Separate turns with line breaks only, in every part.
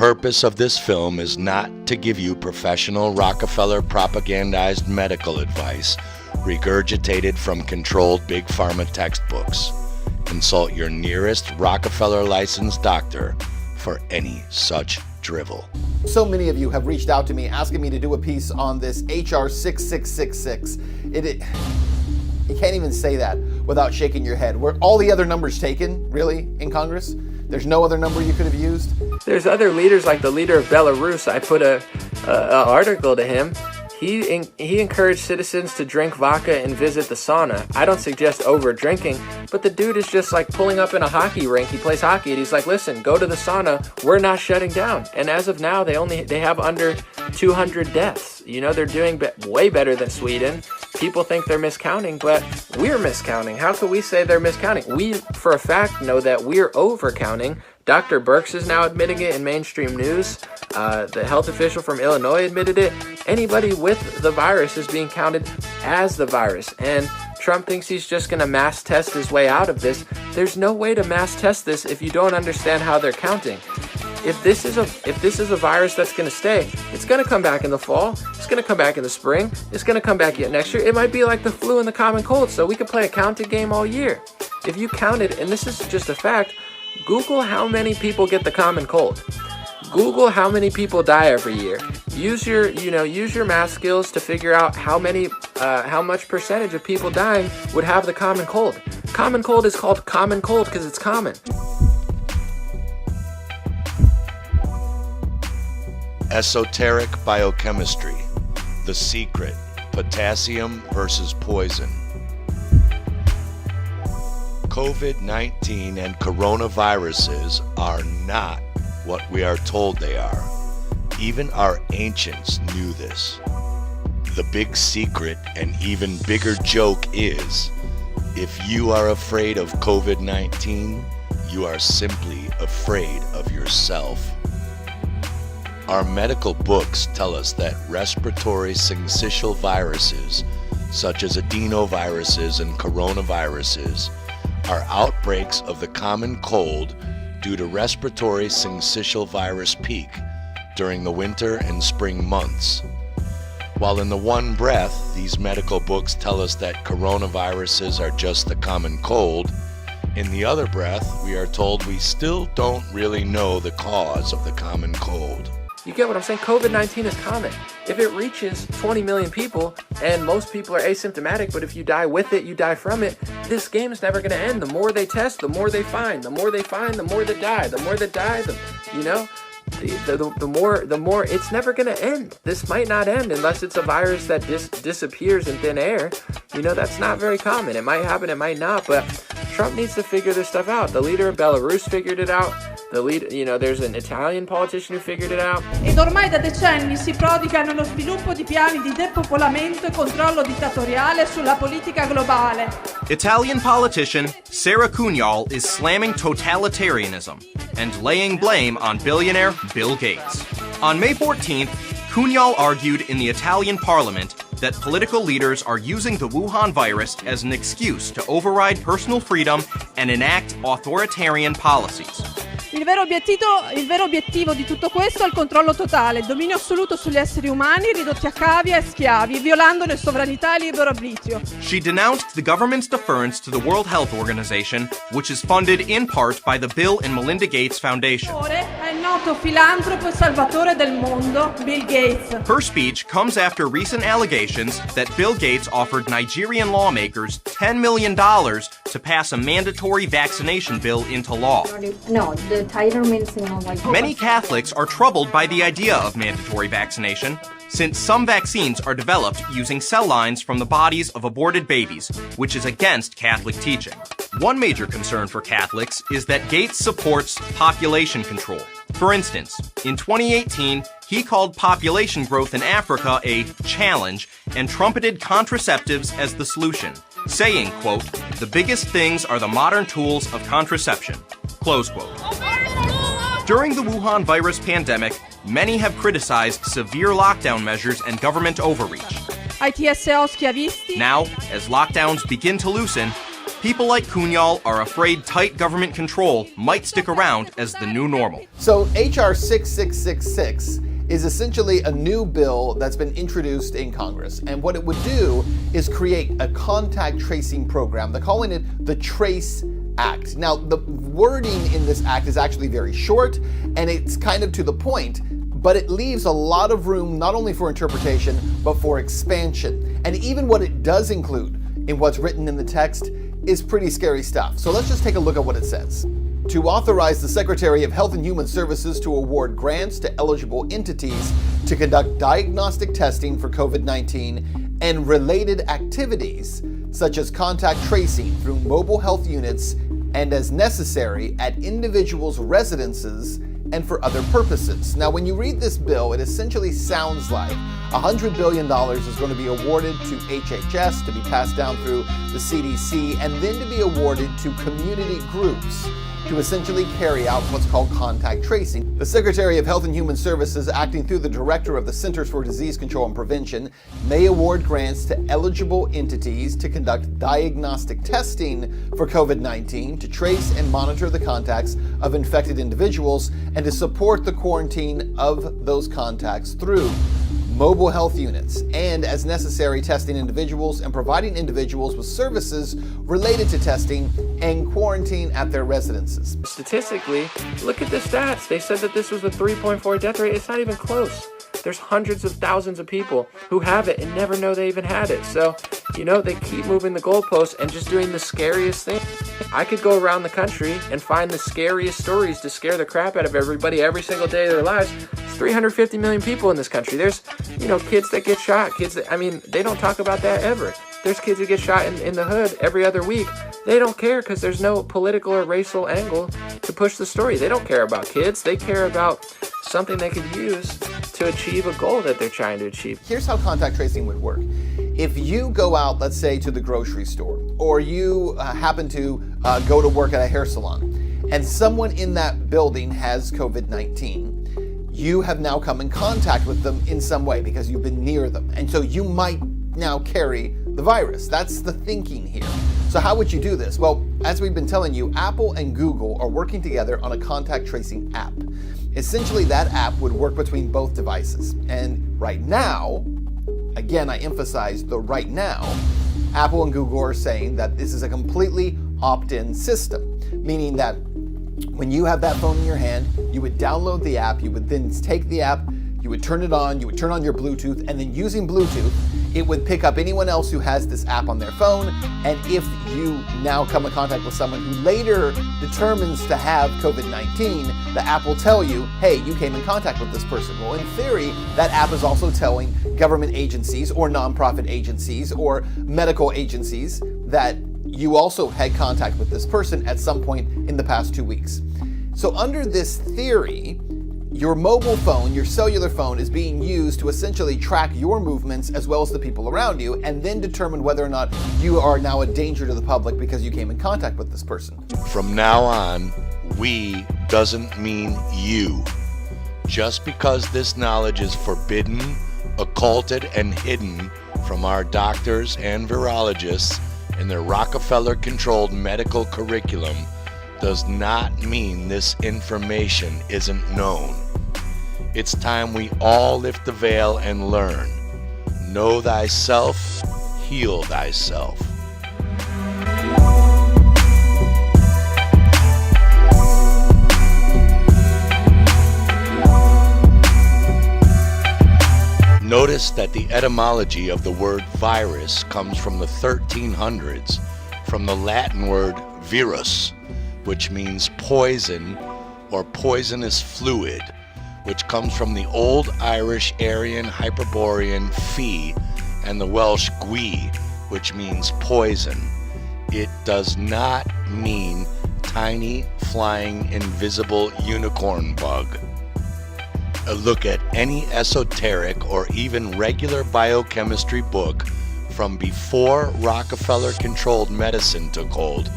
purpose of this film is not to give you professional Rockefeller propagandized medical advice regurgitated from controlled big pharma textbooks. Consult your nearest Rockefeller licensed doctor for any such drivel.
So many of you have reached out to me asking me to do a piece on this HR 6666. You can't even say that without shaking your head. Were all the other numbers taken, really, in Congress? There's no other number you could have used?
There's other leaders, like the leader of Belarus. I put a article to him. He encouraged citizens to drink vodka and visit the sauna. I don't suggest over drinking, but the dude is just like pulling up in a hockey rink. He plays hockey and he's like, listen, go to the sauna. We're not shutting down. And as of now, they have under 200 deaths. You know, they're doing way better than Sweden. People think they're miscounting, but we're miscounting. How can we say they're miscounting? We, for a fact, know that we're overcounting. Dr. Birx is now admitting it in mainstream news. The health official from Illinois admitted it. Anybody with the virus is being counted as the virus. And Trump thinks he's just going to mass test his way out of this. There's no way to mass test this if you don't understand how they're counting. If this is a virus that's going to stay, it's going to come back in the fall. It's going to come back in the spring. It's going to come back yet next year. It might be like the flu and the common cold. So we could play a counting game all year. If you counted, and this is just a fact, Google how many people get the common cold. Google how many people die every year. Use your math skills to figure out how much percentage of people dying would have the common cold. Common cold is called common cold because it's common.
Esoteric biochemistry. The secret. Potassium versus poison. COVID-19 and coronaviruses are not what we are told they are. Even our ancients knew this. The big secret and even bigger joke is, if you are afraid of COVID-19, you are simply afraid of yourself. Our medical books tell us that respiratory syncytial viruses, such as adenoviruses and coronaviruses, are outbreaks of the common cold due to respiratory syncytial virus peak during the winter and spring months. While in the one breath, these medical books tell us that coronaviruses are just the common cold, in the other breath, we are told we still don't really know the cause of the common cold.
You get what I'm saying? COVID-19 is common. If it reaches 20 million people and most people are asymptomatic, but if you die with it, you die from it, this game is never going to end. The more they test, the more they find. The more they find, the more they die. The more they die, the more it's never going to end. This might not end unless it's a virus that disappears in thin air. You know, that's not very common. It might happen, it might not, but Trump needs to figure this stuff out. The leader of Belarus figured it out. There's an Italian politician who figured it out.
Ed ormai da decenni si prodiga nello sviluppo di piani di depopolamento e controllo dittatoriale sulla politica globale.
Italian politician Sara Cunhal is slamming totalitarianism and laying blame on billionaire Bill Gates. On May 14th, Cunhal argued in the Italian parliament that political leaders are using the Wuhan virus as an excuse to override personal freedom and enact authoritarian policies.
Il vero obiettivo di tutto questo è il controllo totale, il dominio assoluto sugli esseri umani ridotti a cavia e schiavi, violandone sovranità e libero arbitrio.
She denounced the government's deference to the World Health Organization, which is funded in part by the Bill and Melinda Gates Foundation.
È il noto filantropo e salvatore del mondo, Bill Gates.
Her speech comes after recent allegations that Bill Gates offered Nigerian lawmakers $10 million to pass a mandatory vaccination bill into law.
No, the title means,
Many Catholics are troubled by the idea of mandatory vaccination, since some vaccines are developed using cell lines from the bodies of aborted babies, which is against Catholic teaching. One major concern for Catholics is that Gates supports population control. For instance, in 2018, he called population growth in Africa a challenge and trumpeted contraceptives as the solution, saying, quote, "The biggest things are the modern tools of contraception," close quote. During the Wuhan virus pandemic, many have criticized severe lockdown measures and government overreach.
Ai TSO schiavisti.
Now, as lockdowns begin to loosen, People like Kunyal are afraid tight government control might stick around as the new normal.
So HR 6666 is essentially a new bill that's been introduced in Congress. And what it would do is create a contact tracing program. They're calling it the Trace Act. Now, the wording in this act is actually very short and it's kind of to the point, but it leaves a lot of room not only for interpretation, but for expansion. And even what it does include in what's written in the text is pretty scary stuff. So let's just take a look at what it says. To authorize the Secretary of Health and Human Services to award grants to eligible entities to conduct diagnostic testing for COVID-19 and related activities, such as contact tracing through mobile health units and as necessary at individuals' residences and for other purposes. Now, when you read this bill, it essentially sounds like $100 billion is going to be awarded to HHS to be passed down through the CDC and then to be awarded to community groups to essentially carry out what's called contact tracing. The Secretary of Health and Human Services, acting through the Director of the Centers for Disease Control and Prevention, may award grants to eligible entities to conduct diagnostic testing for COVID-19, to trace and monitor the contacts of infected individuals, and to support the quarantine of those contacts through mobile health units, and as necessary testing individuals and providing individuals with services related to testing and quarantine at their residences.
Statistically, look at the stats. They said that this was a 3.4 death rate. It's not even close. There's hundreds of thousands of people who have it and never know they even had it. So, they keep moving the goalposts and just doing the scariest thing. I could go around the country and find the scariest stories to scare the crap out of everybody every single day of their lives. There's 350 million people in this country. There's, kids that get shot, they don't talk about that ever. There's kids that get shot in the hood every other week. They don't care because there's no political or racial angle to push the story. They don't care about kids. They care about something they could use to achieve a goal that they're trying to achieve.
Here's how contact tracing would work. If you go out, let's say, to the grocery store, or you happen to go to work at a hair salon, and someone in that building has COVID-19, you have now come in contact with them in some way because you've been near them. And so you might now carry the virus. That's the thinking here. So how would you do this? Well, as we've been telling you, Apple and Google are working together on a contact tracing app. Essentially, that app would work between both devices. And right now, again, I emphasize the right now, Apple and Google are saying that this is a completely opt-in system, meaning that when you have that phone in your hand, you would download the app, you would then take the app, you would turn it on, you would turn on your Bluetooth, and then using Bluetooth, it would pick up anyone else who has this app on their phone. And if you now come in contact with someone who later determines to have COVID-19, the app will tell you, hey, you came in contact with this person. Well, in theory, that app is also telling government agencies or nonprofit agencies or medical agencies that you also had contact with this person at some point in the past 2 weeks. So under this theory, your mobile phone, your cellular phone, is being used to essentially track your movements as well as the people around you, and then determine whether or not you are now a danger to the public because you came in contact with this person.
From now on, we doesn't mean you. Just because this knowledge is forbidden, occulted, and hidden from our doctors and virologists in their Rockefeller-controlled medical curriculum does not mean this information isn't known. It's time we all lift the veil and learn. Know thyself, heal thyself. Notice that the etymology of the word virus comes from the 1300s, from the Latin word virus, which means poison or poisonous fluid, which comes from the Old Irish Aryan Hyperborean fi and the Welsh gui, which means poison. It does not mean tiny, flying, invisible unicorn bug. A look at any esoteric or even regular biochemistry book from before Rockefeller-controlled medicine took hold,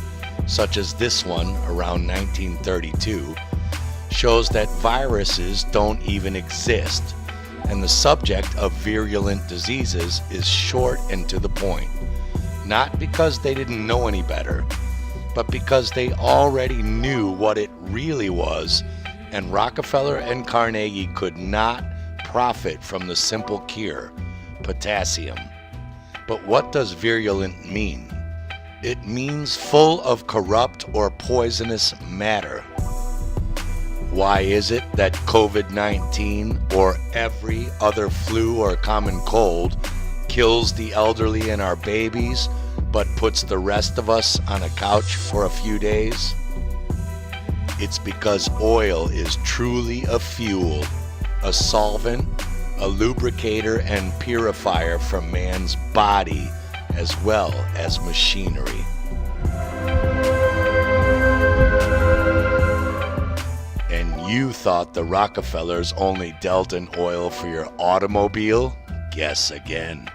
such as this one around 1932, shows that viruses don't even exist, and the subject of virulent diseases is short and to the point. not because they didn't know any better, but because they already knew what it really was, and Rockefeller and Carnegie could not profit from the simple cure, potassium. But what does virulent mean? It means full of corrupt or poisonous matter. Why is it that COVID-19 or every other flu or common cold kills the elderly and our babies, but puts the rest of us on a couch for a few days? It's because oil is truly a fuel, a solvent, a lubricator and purifier for man's body as well as machinery. And you thought the Rockefellers only dealt in oil for your automobile? Guess again.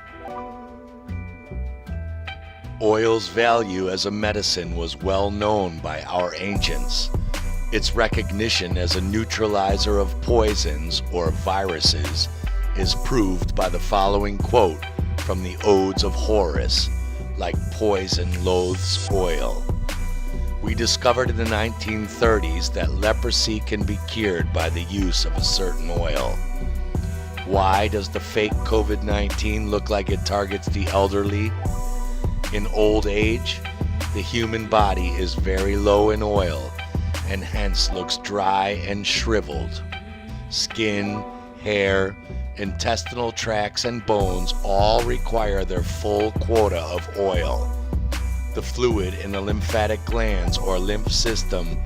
Oil's value as a medicine was well known by our ancients. Its recognition as a neutralizer of poisons or viruses is proved by the following quote from the Odes of Horace, like poison loathes oil. We discovered in the 1930s that leprosy can be cured by the use of a certain oil. Why does the fake COVID-19 look like it targets the elderly? In old age, the human body is very low in oil and hence looks dry and shriveled. Skin, hair, intestinal tracts, and bones all require their full quota of oil. The fluid in the lymphatic glands or lymph system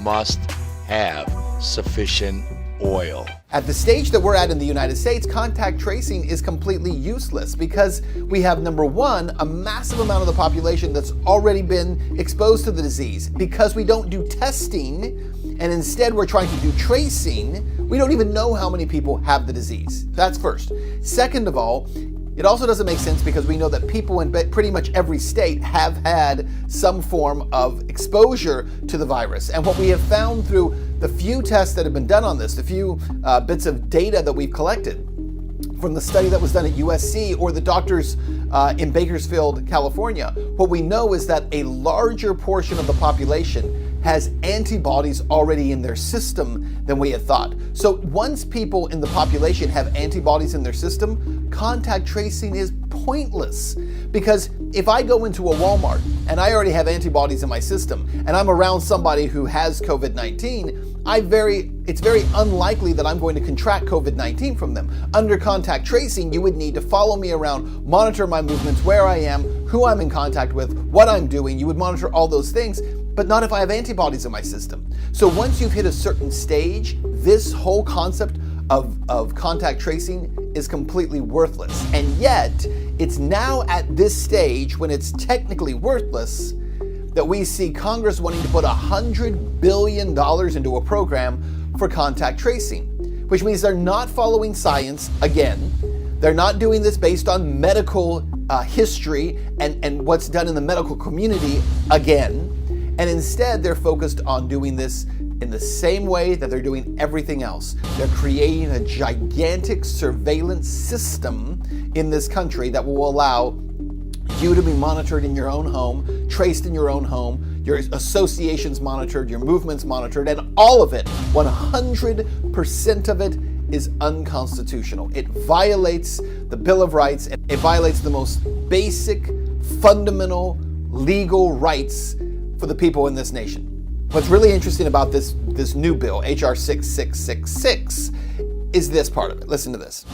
must have sufficient oil.
At the stage that we're at in the United States, contact tracing is completely useless because we have, number one, a massive amount of the population that's already been exposed to the disease. Because we don't do testing and instead we're trying to do tracing, we don't even know how many people have the disease. That's first. Second of all, it also doesn't make sense because we know that people in pretty much every state have had some form of exposure to the virus. And what we have found through the few tests that have been done on this, the few bits of data that we've collected from the study that was done at USC or the doctors in Bakersfield, California, what we know is that a larger portion of the population has antibodies already in their system than we had thought. So once people in the population have antibodies in their system, contact tracing is pointless. Because if I go into a Walmart and I already have antibodies in my system and I'm around somebody who has COVID-19, it's very unlikely that I'm going to contract COVID-19 from them. Under contact tracing, you would need to follow me around, monitor my movements, where I am, who I'm in contact with, what I'm doing. You would monitor all those things, but not if I have antibodies in my system. So once you've hit a certain stage, this whole concept of contact tracing is completely worthless. And yet, it's now at this stage when it's technically worthless that we see Congress wanting to put $100 billion into a program for contact tracing, which means they're not following science again. They're not doing this based on medical history and what's done in the medical community again. And instead, they're focused on doing this in the same way that they're doing everything else. They're creating a gigantic surveillance system in this country that will allow you to be monitored in your own home, traced in your own home, your associations monitored, your movements monitored, and all of it, 100% of it, is unconstitutional. It violates the Bill of Rights. It violates the most basic, fundamental, legal rights for the people in this nation. What's really interesting about this new bill, HR 6666, is this part of it. Listen to this.